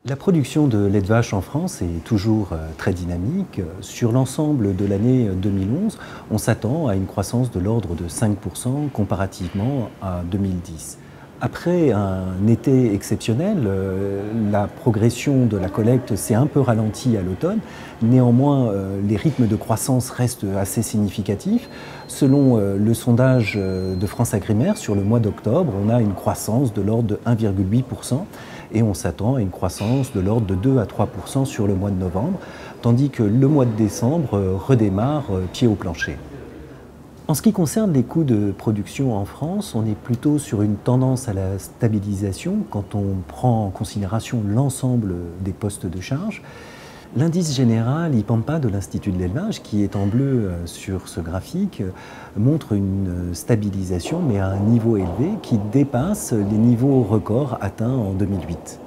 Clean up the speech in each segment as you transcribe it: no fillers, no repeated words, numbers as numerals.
La production de lait de vache en France est toujours très dynamique. Sur l'ensemble de l'année 2011, on s'attend à une croissance de l'ordre de 5% comparativement à 2010. Après un été exceptionnel, la progression de la collecte s'est un peu ralentie à l'automne. Néanmoins, les rythmes de croissance restent assez significatifs. Selon le sondage de FranceAgriMer, sur le mois d'octobre, on a une croissance de l'ordre de 1,8% et on s'attend à une croissance de l'ordre de 2 à 3% sur le mois de novembre, tandis que le mois de décembre redémarre pied au plancher. En ce qui concerne les coûts de production en France, on est plutôt sur une tendance à la stabilisation quand on prend en considération l'ensemble des postes de charge. L'indice général IPAMPA de l'Institut de l'élevage, qui est en bleu sur ce graphique, montre une stabilisation, mais à un niveau élevé qui dépasse les niveaux records atteints en 2008.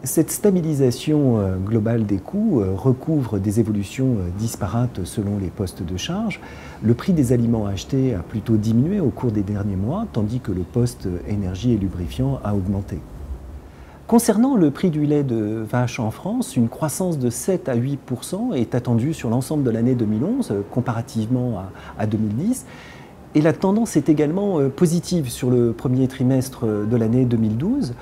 Cette stabilisation globale des coûts recouvre des évolutions disparates selon les postes de charge. Le prix des aliments achetés a plutôt diminué au cours des derniers mois, tandis que le poste énergie et lubrifiant a augmenté. Concernant le prix du lait de vache en France, une croissance de 7 à 8% est attendue sur l'ensemble de l'année 2011, comparativement à 2010. Et la tendance est également positive sur le premier trimestre de l'année 2012.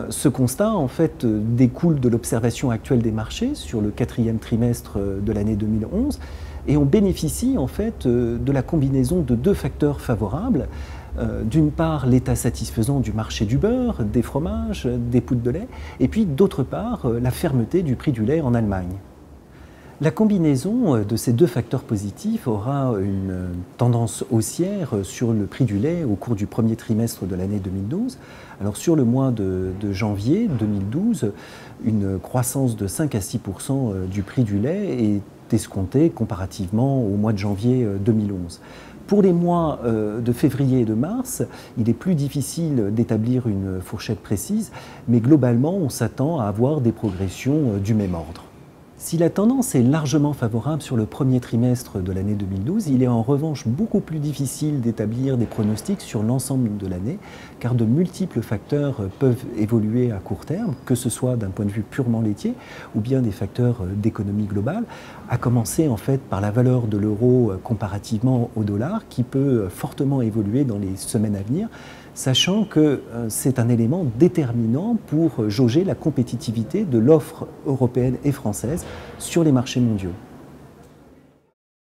Ce constat, en fait, découle de l'observation actuelle des marchés sur le quatrième trimestre de l'année 2011 et on bénéficie, en fait, de la combinaison de deux facteurs favorables. D'une part, l'état satisfaisant du marché du beurre, des fromages, des poudres de lait, et puis d'autre part, la fermeté du prix du lait en Allemagne. La combinaison de ces deux facteurs positifs aura une tendance haussière sur le prix du lait au cours du premier trimestre de l'année 2012. Alors sur le mois de janvier 2012, une croissance de 5 à 6% du prix du lait est escomptée comparativement au mois de janvier 2011. Pour les mois de février et de mars, il est plus difficile d'établir une fourchette précise, mais globalement, on s'attend à avoir des progressions du même ordre. Si la tendance est largement favorable sur le premier trimestre de l'année 2012, il est en revanche beaucoup plus difficile d'établir des pronostics sur l'ensemble de l'année, car de multiples facteurs peuvent évoluer à court terme, que ce soit d'un point de vue purement laitier ou bien des facteurs d'économie globale, à commencer en fait par la valeur de l'euro comparativement au dollar, qui peut fortement évoluer dans les semaines à venir, sachant que c'est un élément déterminant pour jauger la compétitivité de l'offre européenne et française sur les marchés mondiaux.